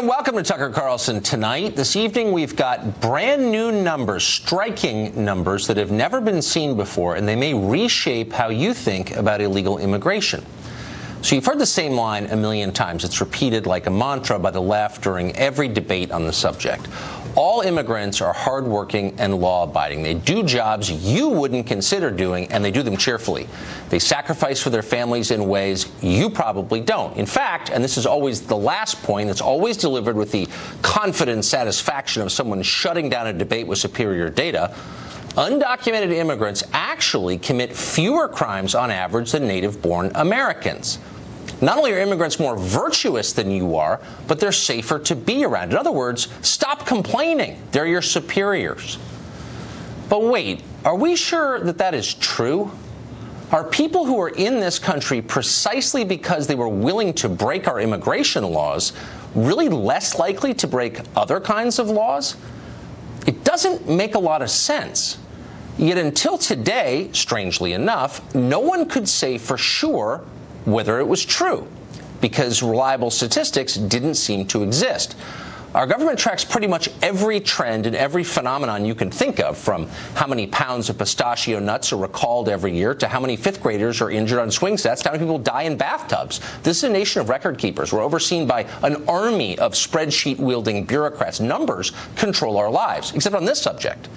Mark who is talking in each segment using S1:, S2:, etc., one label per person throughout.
S1: and welcome to Tucker Carlson Tonight. This evening, we've got brand new numbers, striking numbers that have never been seen before, and they may reshape how you think about illegal immigration. So you've heard the same line a million times. It's repeated like a mantra by the left during every debate on the subject. All immigrants are hardworking and law-abiding. They do jobs you wouldn't consider doing, and they do them cheerfully. They sacrifice for their families in ways you probably don't. In fact, and this is always the last point, it's always delivered with the confident satisfaction of someone shutting down a debate with superior data, undocumented immigrants actually commit fewer crimes on average than native-born Americans. Not only are immigrants more virtuous than you are, but they're safer to be around. In other words, stop complaining. They're your superiors. But wait, are we sure that that is true? Are people who are in this country precisely because they were willing to break our immigration laws really less likely to break other kinds of laws? It doesn't make a lot of sense. Yet until today, strangely enough, no one could say for sure whether it was true, because reliable statistics didn't seem to exist. Our government tracks pretty much every trend and every phenomenon you can think of, from how many pounds of pistachio nuts are recalled every year to how many fifth graders are injured on swing sets, to how many people die in bathtubs. This is a nation of record keepers. We're overseen by an army of spreadsheet-wielding bureaucrats. Numbers control our lives, except on this subject.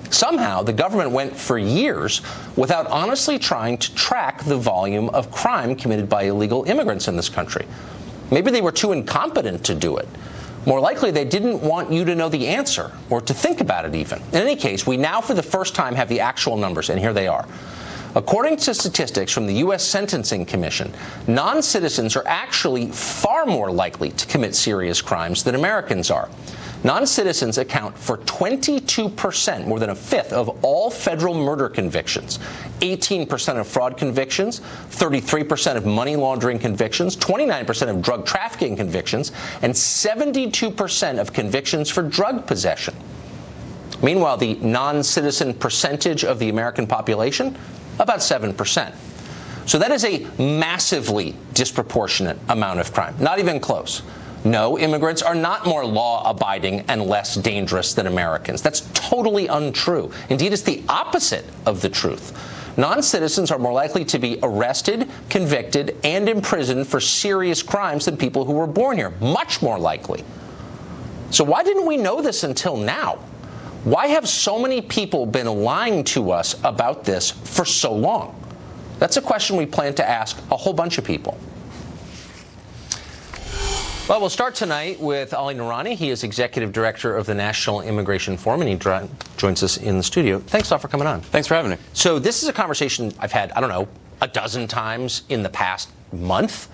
S1: Somehow, the government went for years without honestly trying to track the volume of crime committed by illegal immigrants in this country. Maybe they were too incompetent to do it. More likely, they didn't want you to know the answer or to think about it even. In any case, we now for the first time have the actual numbers, and here they are. According to statistics from the U.S. Sentencing Commission, non-citizens are actually far more likely to commit serious crimes than Americans are. Non-citizens account for 22%, more than a fifth, of all federal murder convictions, 18% of fraud convictions, 33% of money laundering convictions, 29% of drug trafficking convictions, and 72% of convictions for drug possession. Meanwhile, the non-citizen percentage of the American population, about 7%. So that is a massively disproportionate amount of crime, not even close. No, immigrants are not more law-abiding and less dangerous than Americans. That's totally untrue. Indeed, it's the opposite of the truth. Non-citizens are more likely to be arrested, convicted, and imprisoned for serious crimes than people who were born here. Much more likely. So why didn't we know this until now? Why have so many people been lying to us about this for so long? That's a question we plan to ask a whole bunch of people. Well, we'll start tonight with Ali Noorani. He is Executive Director of the National Immigration Forum, and he joins us in the studio. Thanks a lot for coming on.
S2: Thanks for having me.
S1: So this is a conversation I've had, I don't know, a dozen times in the past month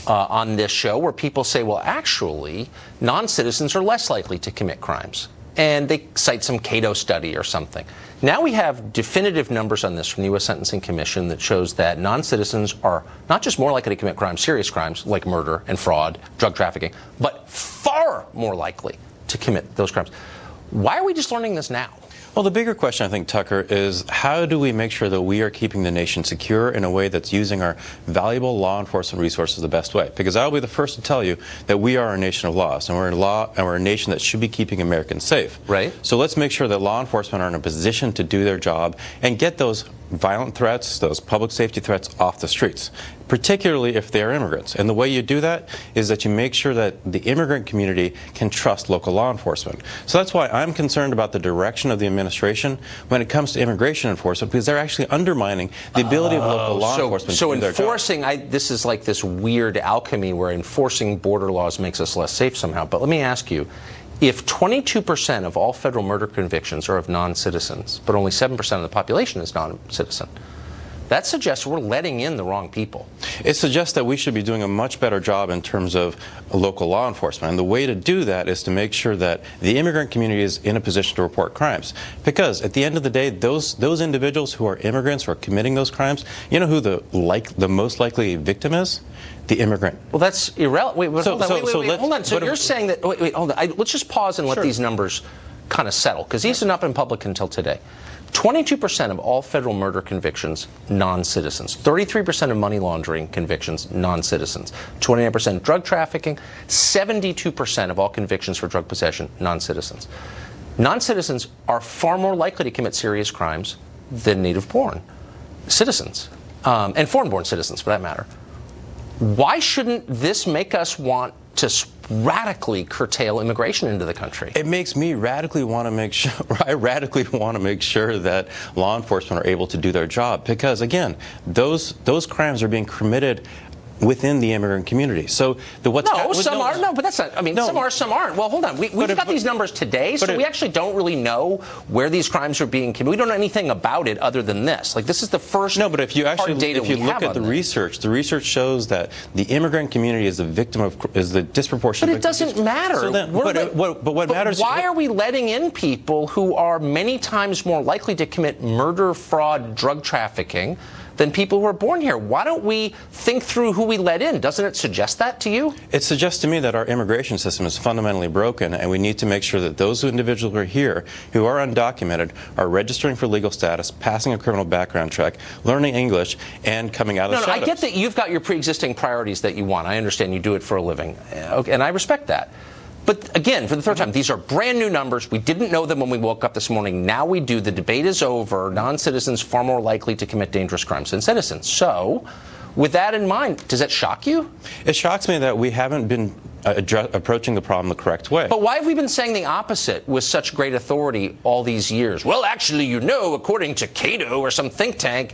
S1: on this show, where people say, well, actually, non-citizens are less likely to commit crimes. And they cite some Cato study or something. Now we have definitive numbers on this from the U.S. Sentencing Commission that shows that non-citizens are not just more likely to commit crimes, serious crimes like murder and fraud, drug trafficking, but far more likely to commit those crimes. Why are we just learning this now?
S2: Well, the bigger question, I think, Tucker, is how do we make sure that we are keeping the nation secure in a way that's using our valuable law enforcement resources the best way? Because I'll be the first to tell you that we are a nation of laws, and we're a nation that should be keeping Americans safe.
S1: Right.
S2: So let's make sure that law enforcement are in a position to do their job and get those violent threats, those public safety threats off the streets, particularly if they are immigrants. And the way you do that is that you make sure that the immigrant community can trust local law enforcement. So that's why I'm concerned about the direction of the administration when it comes to immigration enforcement, because they're actually undermining the ability of local law enforcement to do their job. So enforcing,
S1: this is like this weird alchemy where enforcing border laws makes us less safe somehow. But let me ask you, if 22% of all federal murder convictions are of non-citizens, but only 7% of the population is non-citizen, that suggests we're letting in the wrong people.
S2: It suggests that we should be doing a much better job in terms of local law enforcement. And the way to do that is to make sure that the immigrant community is in a position to report crimes. Because at the end of the day, those individuals who are immigrants who are committing those crimes, you know who the most likely victim is? The immigrant.
S1: Well, that's irrelevant. Wait, hold on. So you're saying that, hold on. Let's just pause and let these numbers kind of settle, because these are not been public until today. 22% of all federal murder convictions, non-citizens. 33% of money laundering convictions, non-citizens. 29% drug trafficking. 72% of all convictions for drug possession, non-citizens. Non-citizens are far more likely to commit serious crimes than native-born citizens, and foreign-born citizens, for that matter. Why shouldn't this make us want to radically curtail immigration into the country?
S2: It makes me radically want to make sure, I radically want to make sure that law enforcement are able to do their job, because again, those crimes are being committed within the immigrant community. So
S1: some are. No, but that's not. I mean, some are, some aren't. Well, hold on. We've got these numbers today, so we actually don't really know where these crimes are being committed. We don't know anything about it other than this. Like, this is the first.
S2: No, but if you actually look at the research shows that the immigrant community is the victim of the disproportionate.
S1: But it doesn't matter.
S2: So then, but what matters?
S1: Why are we letting in people who are many times more likely to commit murder, fraud, drug trafficking than people who are born here? Why don't we think through who we let in? Doesn't it suggest that to you?
S2: It suggests to me that our immigration system is fundamentally broken, and we need to make sure that those individuals who are here, who are undocumented, are registering for legal status, passing a criminal background check, learning English, and coming out of the shadows.
S1: I get that you've got your pre-existing priorities that you want. I understand you do it for a living, and I respect that. But again, for the third time, these are brand new numbers. We didn't know them when we woke up this morning. Now we do. The debate is over. Non-citizens far more likely to commit dangerous crimes than citizens. So, with that in mind, does that shock you?
S2: It shocks me that we haven't been approaching the problem the correct way.
S1: But why have we been saying the opposite with such great authority all these years? Well, actually, according to Cato or some think tank.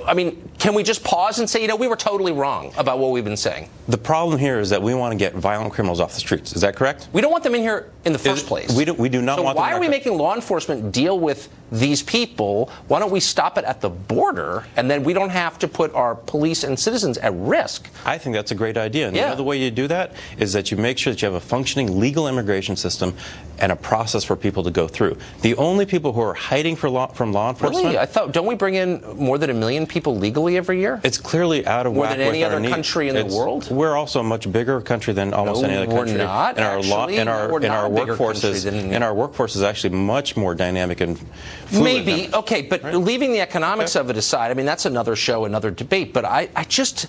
S1: I mean, can we just pause and say, we were totally wrong about what we've been saying?
S2: The problem here is that we want to get violent criminals off the streets. Is that correct?
S1: We don't want them in here in the first place.
S2: We do not want them.
S1: So why are we making law enforcement deal with these people? Why don't we stop it at the border, and then we don't have to put our police and citizens at risk?
S2: I think that's a great idea. And the way you do that is that you make sure that you have a functioning legal immigration system and a process for people to go through. The only people who are hiding from law enforcement...
S1: Really? I thought, don't we bring in more than 1 million people legally every year?
S2: It's clearly out of whack with our needs.
S1: More than any other country in the world?
S2: We're also a much bigger country than almost any other country.
S1: We're not,
S2: our workforce is actually much more dynamic and fluid.
S1: Maybe. Okay, but leaving the economics of it aside, I mean, that's another show, another debate, but I just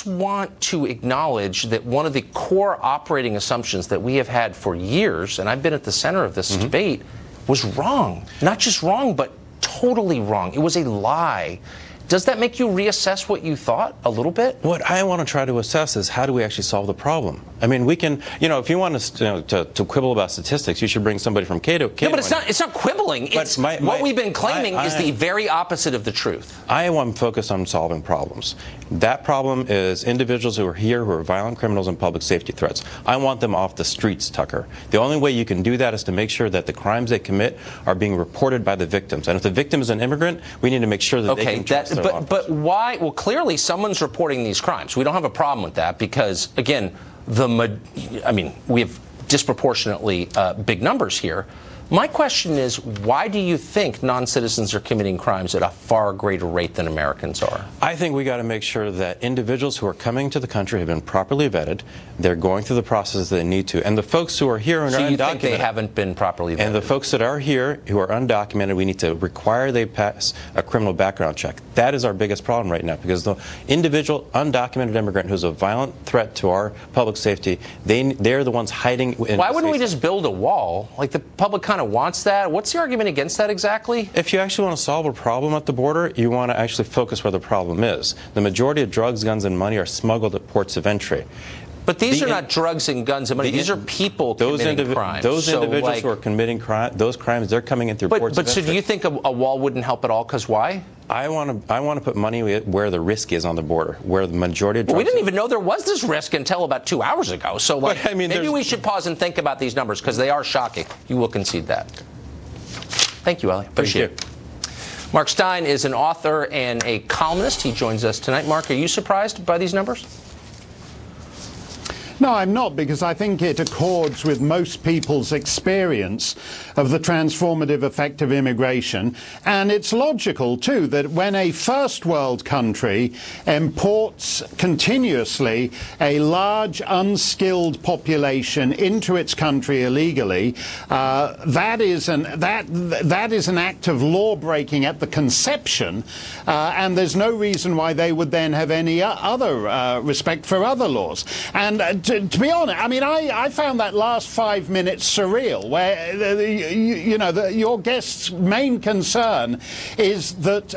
S1: want to acknowledge that one of the core operating assumptions that we have had for years, and I've been at the center of this debate, was wrong. Not just wrong, but totally wrong. It was a lie. Does that make you reassess what you thought a little bit?
S2: What I want to try to assess is how do we actually solve the problem? I mean, we can, if you want to quibble about statistics, you should bring somebody from Cato.
S1: No, but it's not quibbling. What we've been claiming is the very opposite of the truth.
S2: I want to focus on solving problems. That problem is individuals who are here who are violent criminals and public safety threats. I want them off the streets, Tucker. The only way you can do that is to make sure that the crimes they commit are being reported by the victims. And if the victim is an immigrant, we need to make sure that they can trust their law enforcement.
S1: But why? Well, clearly someone's reporting these crimes. We don't have a problem with that because, again, we have disproportionately big numbers here. My question is, why do you think non-citizens are committing crimes at a far greater rate than Americans are?
S2: I think we got to make sure that individuals who are coming to the country have been properly vetted. They're going through the process they need to. And the folks who are here and are undocumented. So you think
S1: they haven't been properly vetted?
S2: And the folks that are here who are undocumented, we need to require they pass a criminal background check. That is our biggest problem right now, because the individual undocumented immigrant who's a violent threat to our public safety, they're the ones hiding.
S1: Why wouldn't we just build a wall? Like, the public kind of wants that. What's the argument against that exactly?
S2: If you actually want to solve a problem at the border, you want to actually focus where the problem is. The majority of drugs, guns, and money are smuggled at ports of entry.
S1: But these are not drugs and guns and money. These are people committing crimes.
S2: Those individuals who are committing those crimes, they're coming in through ports of entry.
S1: But so do you think a wall wouldn't help at all? Because why?
S2: I want to put money where the risk is on the border, where the majority of drugs...
S1: Well, we didn't even know there was this risk until about 2 hours ago. So maybe we should pause and think about these numbers, because they are shocking. You will concede that. Thank you, Ellie. Appreciate it. Mark Stein is an author and a columnist. He joins us tonight. Mark, are you surprised by these numbers?
S3: No, I'm not, because I think it accords with most people's experience of the transformative effect of immigration. And it's logical, too, that when a first world country imports continuously a large, unskilled population into its country illegally, that is an act of law breaking at the conception, and there's no reason why they would then have any other respect for other laws. And to be honest, I mean, I found that last 5 minutes surreal, where your guest's main concern is that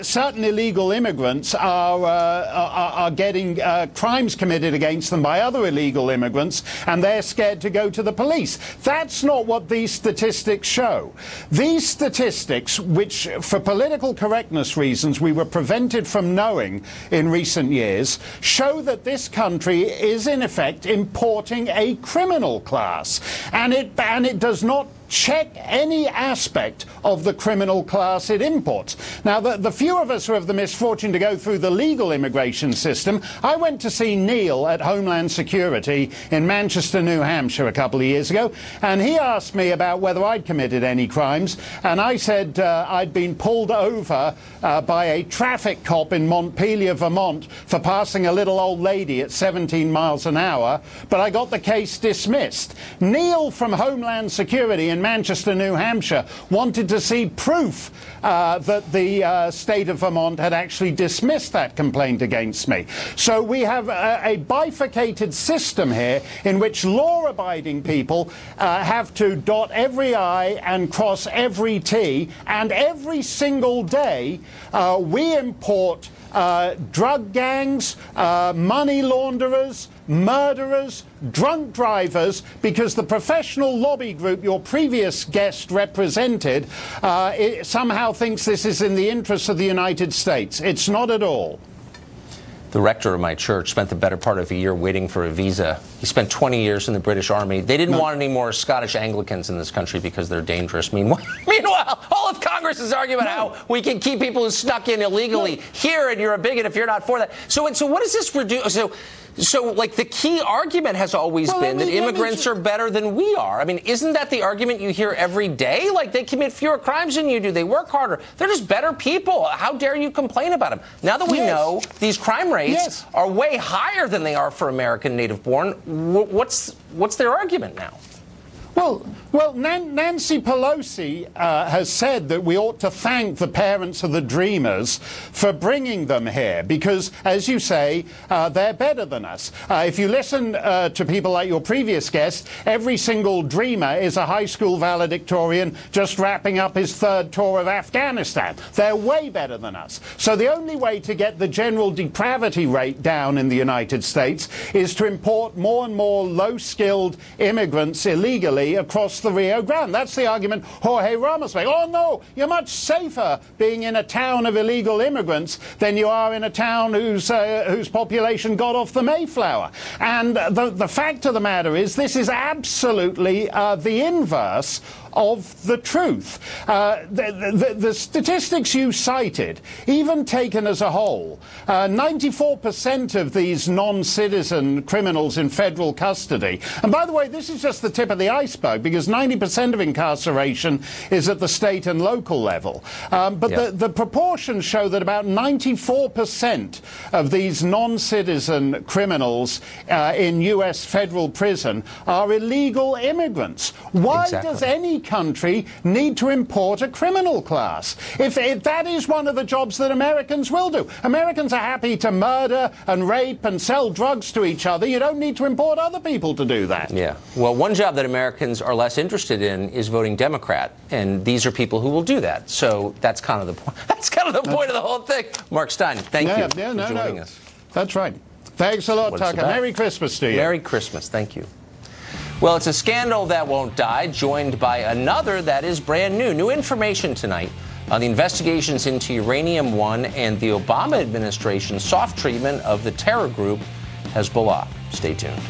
S3: certain illegal immigrants are getting crimes committed against them by other illegal immigrants, and they're scared to go to the police. That's not what these statistics show. These statistics, which for political correctness reasons we were prevented from knowing in recent years, show that this country is in effect importing a criminal class, and it does not check any aspect of the criminal class it imports. Now, the few of us who have the misfortune to go through the legal immigration system, I went to see Neil at Homeland Security in Manchester, New Hampshire a couple of years ago, and he asked me about whether I'd committed any crimes, and I said I'd been pulled over by a traffic cop in Montpelier, Vermont, for passing a little old lady at 17 miles an hour, but I got the case dismissed. Neil from Homeland Security in Manchester, New Hampshire, wanted to see proof that the state of Vermont had actually dismissed that complaint against me. So we have a bifurcated system here in which law-abiding people have to dot every I and cross every T, and every single day we import drug gangs, money launderers, murderers, drunk drivers, because the professional lobby group your previous guest represented somehow thinks this is in the interests of the United States. It's not at all.
S1: The rector of my church spent the better part of a year waiting for a visa. He spent 20 years in the British Army. They didn't want any more Scottish Anglicans in this country because they're dangerous. Meanwhile, all of Congress is arguing about how we can keep people who snuck in illegally here, and you're a bigot if you're not for that. So what does this reduce? So, like, the key argument has always been that immigrants are better than we are. I mean, isn't that the argument you hear every day? Like, they commit fewer crimes than you do. They work harder. They're just better people. How dare you complain about them? Now that we know these crime rates are way higher than they are for American native-born, what's their argument now?
S3: Well, Nancy Pelosi has said that we ought to thank the parents of the Dreamers for bringing them here because, as you say, they're better than us. If you listen to people like your previous guest, every single Dreamer is a high school valedictorian just wrapping up his third tour of Afghanistan. They're way better than us. So the only way to get the general depravity rate down in the United States is to import more and more low-skilled immigrants illegally across the Rio Grande. That's the argument Jorge Ramos made. Oh, no, you're much safer being in a town of illegal immigrants than you are in a town whose population got off the Mayflower. And the fact of the matter is this is absolutely the inverse of the truth. The statistics you cited, even taken as a whole, 94% of these non-citizen criminals in federal custody, and by the way, this is just the tip of the iceberg because 90% of incarceration is at the state and local level. But the proportions show that about 94% of these non-citizen criminals in U.S. federal prison are illegal immigrants. Why does any country need to import a criminal class if that is one of the jobs that Americans will do? Americans are happy to murder and rape and sell drugs to each other. You don't need to import other people to do that.
S1: Yeah. Well, one job that Americans are less interested in is voting Democrat, and these are people who will do that. So that's kind of the point. That's kind of the point of the whole thing. Mark Stein, thank you for joining us.
S3: That's right. Thanks a lot, Tucker. Merry Christmas to you.
S1: Merry Christmas. Thank you. Well, it's a scandal that won't die, joined by another that is brand new. New information tonight on the investigations into Uranium One and the Obama administration's soft treatment of the terror group Hezbollah. Stay tuned.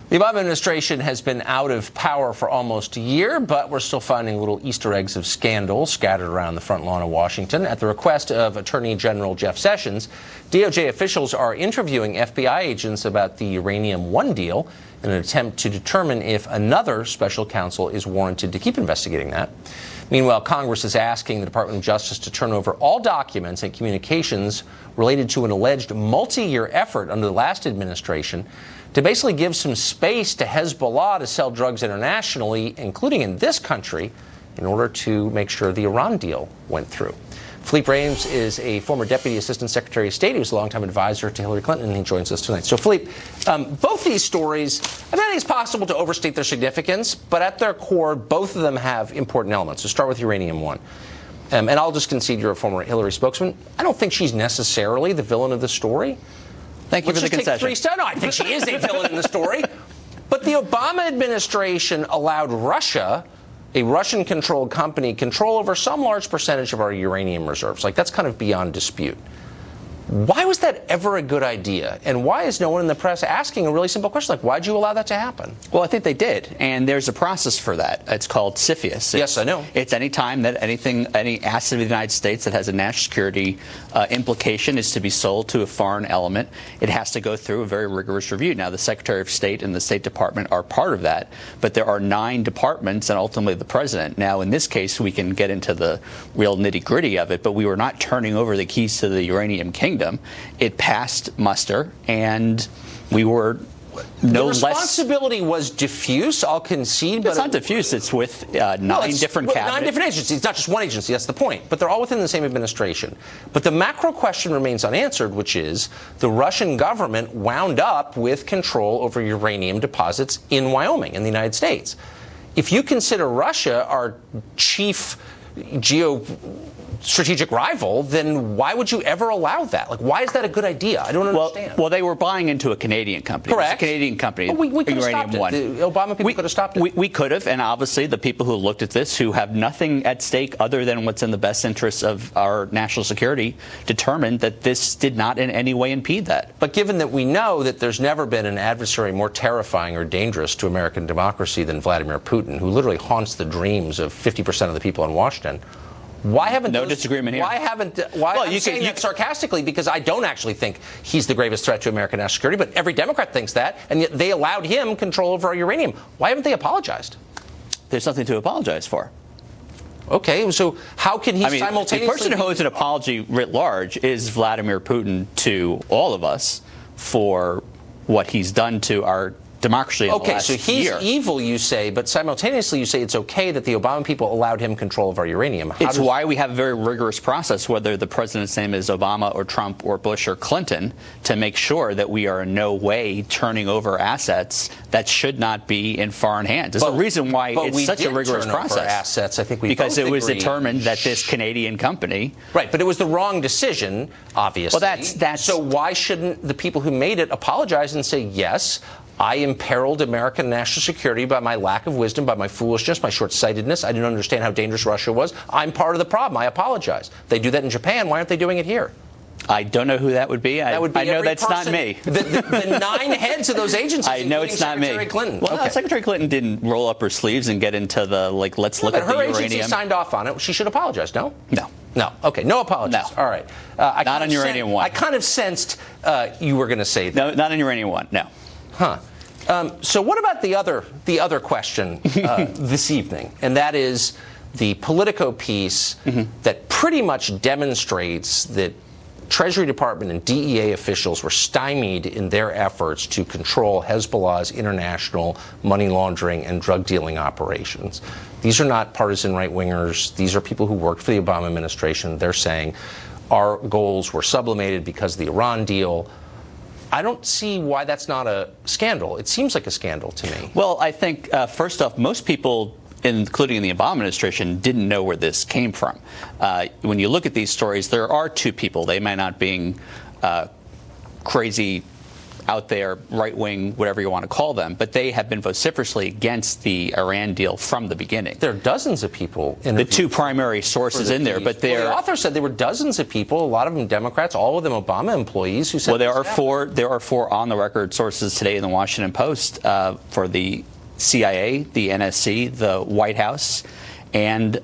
S1: The The Obama administration has been out of power for almost a year, but we're still finding little Easter eggs of scandal scattered around the front lawn of Washington. At the request of Attorney General Jeff Sessions, DOJ officials are interviewing FBI agents about the Uranium One deal in an attempt to determine if another special counsel is warranted to keep investigating that. Meanwhile, Congress is asking the Department of Justice to turn over all documents and communications related to an alleged multi-year effort under the last administration to basically give some space to Hezbollah to sell drugs internationally, including in this country, in order to make sure the Iran deal went through. Philippe Reims is a former Deputy Assistant Secretary of State. He was a longtime advisor to Hillary Clinton, and he joins us tonight. So, Philippe, both these stories, I think it's possible to overstate their significance, but at their core, both of them have important elements. So start with Uranium One. And I'll just concede you're a former Hillary spokesman. I don't think she's necessarily the villain of the story.
S4: Thank you for the concession.
S1: No, I think she is a villain in the story. But the Obama administration allowed Russia, a Russian-controlled company, control over some large percentage of our uranium reserves. Like, that's kind of beyond dispute. Why was that ever a good idea? And why is no one in the press asking a really simple question like, why'd you allow that to happen?
S4: Well, I think they did. And there's a process for that. It's called CFIUS.
S1: Yes, I know.
S4: It's any time that any asset of the United States that has a national security implication is to be sold to a foreign element, it has to go through a very rigorous review. Now, the Secretary of State and the State Department are part of that, but there are 9 departments and ultimately the President. Now, in this case, we can get into the real nitty-gritty of it, but we were not turning over the keys to the uranium kingdom. It passed muster, and we were no less.
S1: The responsibility was diffuse, I'll concede.
S4: But it's not diffuse. It's with 9 different cabinets.
S1: 9 different agencies. It's not just one agency. That's the point. But they're all within the same administration. But the macro question remains unanswered, which is the Russian government wound up with control over uranium deposits in Wyoming, in the United States. If you consider Russia our chief strategic rival, then why would you ever allow that? Like, why is that a good idea? I don't understand.
S4: Well, they were buying into a Canadian company.
S1: Correct.
S4: It was a Canadian company.
S1: Well, we could have stopped it. The Obama people could have stopped it.
S4: We could have, and obviously the people who looked at this, who have nothing at stake other than what's in the best interests of our national security, determined that this did not in any way impede that.
S1: But given that we know that there's never been an adversary more terrifying or dangerous to American democracy than Vladimir Putin, who literally haunts the dreams of 50% of the people in Washington, why haven't
S4: disagreement here?
S1: I'm saying that sarcastically because I don't actually think he's the gravest threat to American national security, but every Democrat thinks that, and yet they allowed him control over our uranium. Why haven't they apologized?
S4: There's nothing to apologize for.
S1: Okay, so how can he simultaneously...
S4: The person who owes an apology writ large is Vladimir Putin to all of us for what he's done to our democracy in the last year.
S1: So he's evil, you say, but simultaneously you say it's okay that the Obama people allowed him control of our uranium.
S4: It's why we have a very rigorous process, whether the president's name is Obama or Trump or Bush or Clinton, to make sure that we are in no way turning over assets that should not be in foreign hands. There's a reason why it's such a rigorous process.
S1: Assets, I think we
S4: because
S1: both
S4: it was
S1: agree.
S4: determined that this Canadian company...
S1: Right, but it was the wrong decision, obviously.
S4: Well, that's...
S1: So why shouldn't the people who made it apologize and say, yes, I imperiled American national security by my lack of wisdom, by my foolishness, my short-sightedness. I didn't understand how dangerous Russia was. I'm part of the problem. I apologize. They do that in Japan. Why aren't they doing it here?
S4: I don't know who that would be. I know that's not me.
S1: The 9 heads of those agencies.
S4: I know it's not
S1: Secretary
S4: me.
S1: Clinton.
S4: Well, Secretary Clinton didn't roll up her sleeves and get into the let's look at the uranium.
S1: Her agency signed off on it. She should apologize. No.
S4: No.
S1: No. Okay. No apologies.
S4: No.
S1: All right.
S4: Not on Uranium One.
S1: I kind of sensed you were going to say that.
S4: No, not on Uranium One. No.
S1: Huh. So what about the other question this evening, and that is the Politico piece that pretty much demonstrates that Treasury Department and DEA officials were stymied in their efforts to control Hezbollah's international money laundering and drug dealing operations. These are not partisan right-wingers. These are people who worked for the Obama administration. They're saying our goals were sublimated because of the Iran deal. I don't see why that's not a scandal. It seems like a scandal to me.
S4: Well, I think, first off, most people, including in the Obama administration, didn't know where this came from. When you look at these stories, there are 2 people. They may not be crazy out there, right-wing, whatever you want to call them, but they have been vociferously against the Iran deal from the beginning.
S1: There are dozens of people
S4: the two primary sources in there, but
S1: the author said there were dozens of people, a lot of them Democrats, all of them Obama employees, who said.
S4: Well, there are four on-the-record sources today in the Washington Post for the CIA, the NSC, the White House, and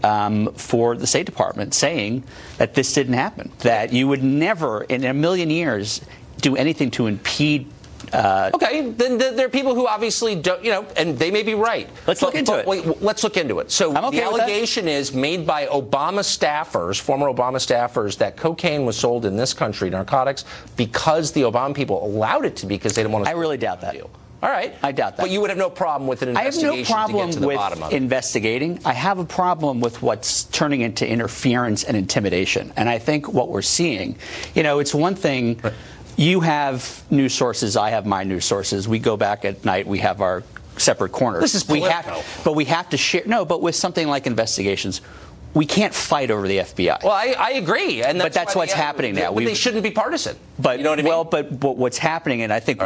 S4: for the State Department, saying that this didn't happen, that you would never in a million years do anything to impede.
S1: Okay, then there are people who obviously don't, and they may be right.
S4: Let's look into it.
S1: Wait, let's look into it. So
S4: I'm okay
S1: the allegation is made by Obama staffers, former Obama staffers, that cocaine was sold in this country, narcotics, because the Obama people allowed it to be, because they didn't want to.
S4: I really doubt that.
S1: Deal. All right.
S4: I doubt that.
S1: But you would have no problem with an investigation
S4: I have no problem
S1: to get to the bottom of
S4: with
S1: it.
S4: investigating. I have a problem with what's turning into interference and intimidation. And I think what we're seeing, it's one thing. Right. You have news sources. I have my news sources. We go back at night. We have our separate corners.
S1: This is political.
S4: But we have to share. No, but with something like investigations, we can't fight over the FBI.
S1: Well, I agree, and
S4: that's what's happening now.
S1: But they shouldn't be partisan.
S4: But
S1: you know what I mean?
S4: Well, but what's happening, and I think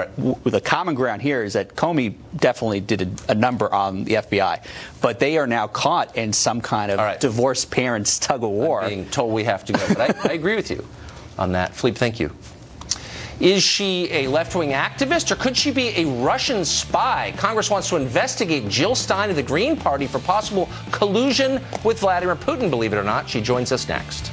S4: the common ground here is that Comey definitely did a number on the FBI, but they are now caught in some kind of divorced parents tug of war.
S1: I'm being told we have to go, but I agree with you on that. Philippe, thank you. Is she a left-wing activist, or could she be a Russian spy? Congress wants to investigate Jill Stein of the Green Party for possible collusion with Vladimir Putin, believe it or not. She joins us next.